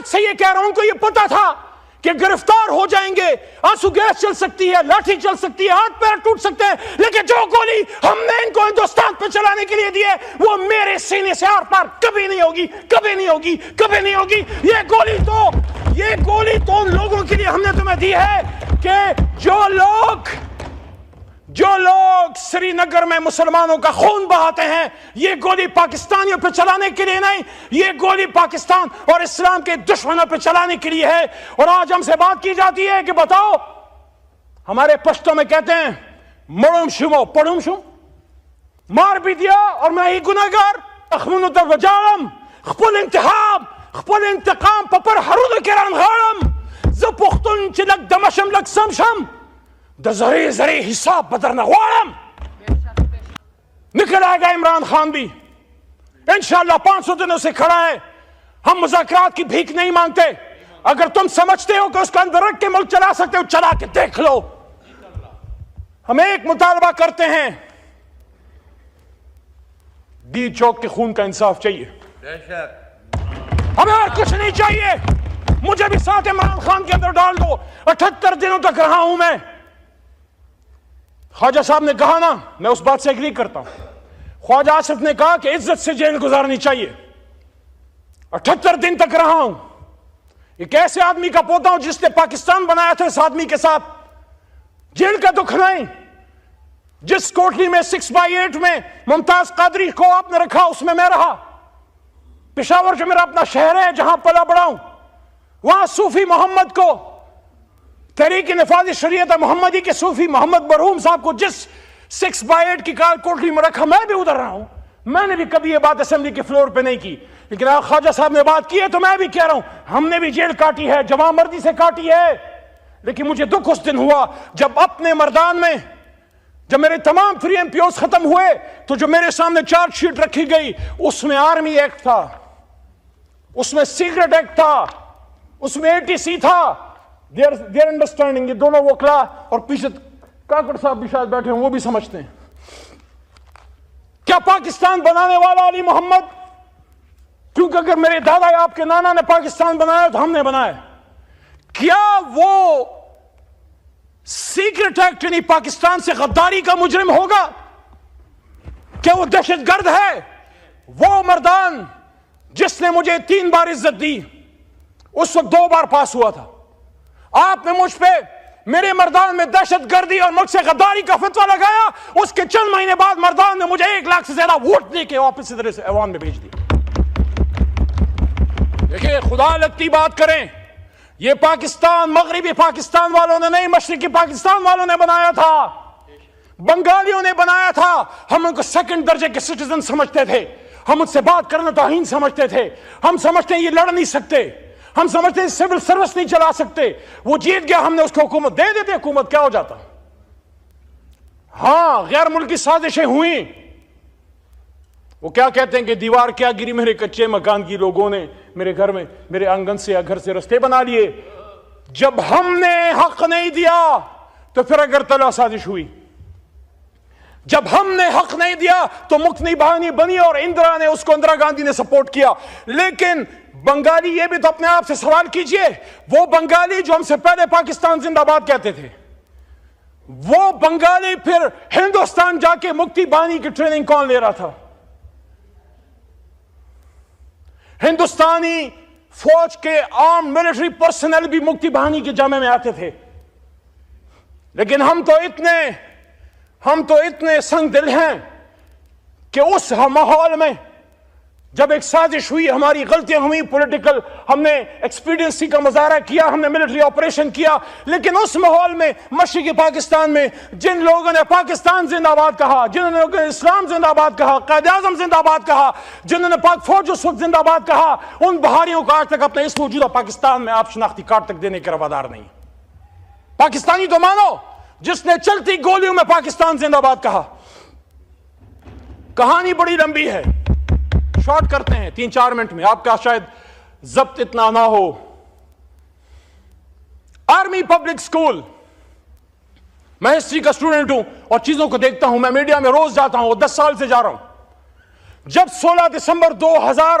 سے یہ کہہ رہا ہوں، ان کو یہ پتا تھا کہ گرفتار ہو جائیں گے، آنسو گیس چل سکتی ہے، لاٹھی چل سکتی ہے، ہاتھ پیر ٹوٹ سکتے ہیں، لیکن جو گولی ہم نے ان کو ہندوستان پہ چلانے کے لیے دی ہے وہ میرے سینے سے آر پار کبھی نہیں ہوگی، کبھی نہیں ہوگی، کبھی نہیں ہوگی۔ یہ گولی تو ان لوگوں کے لیے ہم نے تمہیں دی ہے کہ جو لوگ سری نگر میں مسلمانوں کا خون بہاتے ہیں، یہ گولی پاکستانیوں پہ چلانے کے لیے نہیں، یہ گولی پاکستان اور اسلام کے دشمنوں پہ چلانے کے لیے ہے۔ اور آج ہم سے بات کی جاتی ہے کہ بتاؤ، ہمارے پشتوں میں کہتے ہیں مڑم شمو پڑم شم، مار بھی دیا اور میں ہی گناہگار، اخمن در وجارم خپل انتخاب خپل انتقام پپر حرود کران غارم ز پختون چلک دمشم لک سمشم دا زری حساب بدر نغوارم۔ نکل آئے گا عمران خان بھی انشاءاللہ، 500 دنوں سے کھڑا ہے۔ ہم مذاکرات کی بھیک نہیں مانگتے، اگر تم سمجھتے ہو کہ اس کا اندر رکھ کے ملک چلا سکتے ہو، چلا کے دیکھ لو۔ ہم ایک مطالبہ کرتے ہیں، ڈی چوک کے خون کا انصاف چاہیے، ہمیں اور کچھ نہیں چاہیے۔ مجھے بھی ساتھ عمران خان کے اندر ڈال دو، 78 دنوں تک رہا ہوں میں۔ خواجہ صاحب نے کہا نا، میں اس بات سے ایگری کرتا ہوں، خواجہ آصف نے کہا کہ عزت سے جیل گزارنی چاہیے۔ 78 دن تک رہا ہوں، ایک ایسے آدمی کا پوتا ہوں جس نے پاکستان بنایا تھا، اس آدمی کے ساتھ جیل کا دکھ نہیں۔ جس کوٹلی میں 6/8 میں ممتاز قادری کو آپ نے رکھا، اس میں میں رہا۔ پشاور جو میرا اپنا شہر ہے، جہاں پلا بڑا ہوں، وہاں صوفی محمد کو، تحریک نفاذ شریعت محمدی کے صوفی محمد مرحوم صاحب کو جس 6/8 کی کوٹلی میں رکھا، میں بھی ادھر رہا ہوں۔ میں نے بھی کبھی یہ بات اسمبلی کے فلور پہ نہیں کی، لیکن آپ خواجہ صاحب نے بات کی ہے تو میں بھی کہہ رہا ہوں، ہم نے بھی جیل کاٹی ہے، جوان مردی سے کاٹی ہے۔ لیکن مجھے دکھ اس دن ہوا جب اپنے مردان میں، جب میرے تمام 3 MPOs ختم ہوئے تو جو میرے سامنے چارج شیٹ رکھی گئی، اس میں آرمی ایکٹ تھا، اس میں سیکرٹ ایکٹ تھا، اس میں ATC تھا۔ دیر انڈرسٹینڈنگ، یہ دونوں وکلا اور پیچھے کاکڑ صاحب بھی شاید بیٹھے ہیں، وہ بھی سمجھتے ہیں۔ کیا پاکستان بنانے والا علی محمد، کیونکہ اگر میرے دادا یا آپ کے نانا نے پاکستان بنایا تو ہم نے بنایا، کیا وہ سیکرٹ ایکٹ یعنی پاکستان سے غداری کا مجرم ہوگا؟ کیا وہ دہشت گرد ہے؟ وہ مردان جس نے مجھے 3 بار عزت دی، اس وقت 2 بار پاس ہوا تھا۔ آپ نے مجھ پہ، میرے مردان میں دہشت گردی اور مجھ سے غداری کا فتویٰ لگایا، اس کے چند مہینے بعد مردان نے مجھے 1 لاکھ سے زیادہ ووٹ دے کے واپس ادھر سے ایوان میں بھیج دیا۔ دیکھیں، خدا لگتی بات کریں، یہ پاکستان مغربی پاکستان والوں نے نہیں، مشرقی پاکستان والوں نے بنایا تھا، بنگالیوں نے بنایا تھا۔ ہم ان کو 2nd درجے کے سٹیزن سمجھتے تھے، ہم ان سے بات کرنا توہین سمجھتے تھے، ہم سمجھتے ہیں یہ لڑ نہیں سکتے، ہم سمجھتے ہیں سول سروس نہیں چلا سکتے۔ وہ جیت گیا، ہم نے اس کو حکومت دے دیتے، حکومت کیا ہو جاتا۔ ہاں، غیر ملکی سازشیں ہوئیں، وہ کیا کہتے ہیں کہ دیوار کیا گری، میرے کچے مکان کی لوگوں نے میرے گھر میں، میرے آنگن سے یا گھر سے رستے بنا لیے۔ جب ہم نے حق نہیں دیا تو پھر اگرتلا سازش ہوئی، جب ہم نے حق نہیں دیا تو مکنی بہانی بنی اور اندرا نے اس کو، اندرا گاندھی نے سپورٹ کیا۔ لیکن بنگالی یہ بھی تو اپنے آپ سے سوال کیجئے، وہ بنگالی جو ہم سے پہلے پاکستان زندہ باد کہتے تھے، وہ بنگالی پھر ہندوستان جا کے مکتی بانی کی ٹریننگ کون لے رہا تھا؟ ہندوستانی فوج کے عام ملٹری پرسنل بھی مکتی بہانی کے جامع میں آتے تھے۔ لیکن ہم تو اتنے سنگ دل ہیں کہ اس ماحول میں جب ایک سازش ہوئی، ہماری غلطیاں ہوئی پولیٹیکل، ہم نے ایکسپیڈینسی کا مظاہرہ کیا، ہم نے ملٹری آپریشن کیا، لیکن اس ماحول میں مشرقی پاکستان میں جن لوگوں نے پاکستان زندہ باد کہا، جن لوگوں نے اسلام زندہ باد کہا، قائد اعظم زندہ باد کہا، جنہوں نے پاک فوج اس وقت زندہ باد کہا، ان بہاریوں کو آج تک اپنے اس موجودہ پاکستان میں آپ شناختی کارڈ تک دینے کے روادار نہیں۔ پاکستانی تو مانو جس نے چلتی گولیوں میں پاکستان زندہ باد کہا۔ کہانی بڑی لمبی ہے، شارٹ کرتے ہیں 3-4 منٹ میں، آپ کا شاید ضبط اتنا نہ ہو۔ آرمی پبلک سکول، میں ہسٹری کا اسٹوڈنٹ ہوں اور چیزوں کو دیکھتا ہوں، میں میڈیا میں روز جاتا ہوں، 10 سال سے جا رہا ہوں۔ جب 16 دسمبر 2000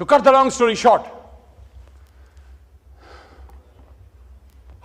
To cut the long story short,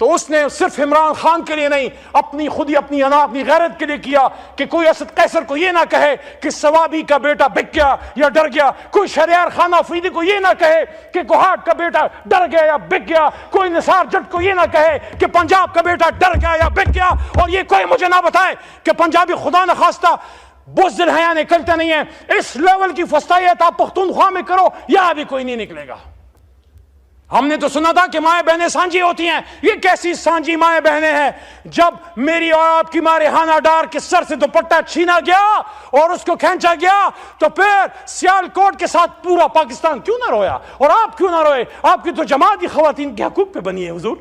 تو اس نے صرف عمران خان کے لیے نہیں، اپنی خود ہی اپنی انا اپنی غیرت کے لیے کیا کہ کوئی اسد قیصر کو یہ نہ کہے کہ سوابی کا بیٹا بک گیا یا ڈر گیا، کوئی شہریار خان آفریدی کو یہ نہ کہے کہ کوہاٹ کا بیٹا ڈر گیا یا بک گیا، کوئی نثار جٹ کو یہ نہ کہے کہ پنجاب کا بیٹا ڈر گیا یا بک گیا، اور یہ کوئی مجھے نہ بتائے کہ پنجابی خدا نخواستہ بزدل ہیں یا نکلتے نہیں ہیں۔ اس لیول کی فسطائیت آپ پختونخوا میں کرو، یہاں بھی کوئی نہیں نکلے گا۔ ہم نے تو سنا تھا کہ مائیں بہنیں سانجی ہوتی ہیں، یہ کیسی سانجی مائیں بہنیں ہیں؟ جب میری اور آپ کی ماں ریحانہ ڈار کے سر سے دوپٹہ چھینا گیا اور اس کو کھینچا گیا تو پھر سیال کوٹ کے ساتھ پورا پاکستان کیوں نہ رویا؟ اور آپ کیوں نہ روئے؟ آپ کی تو جماعت ہی خواتین کے حقوق پہ بنی ہے حضور۔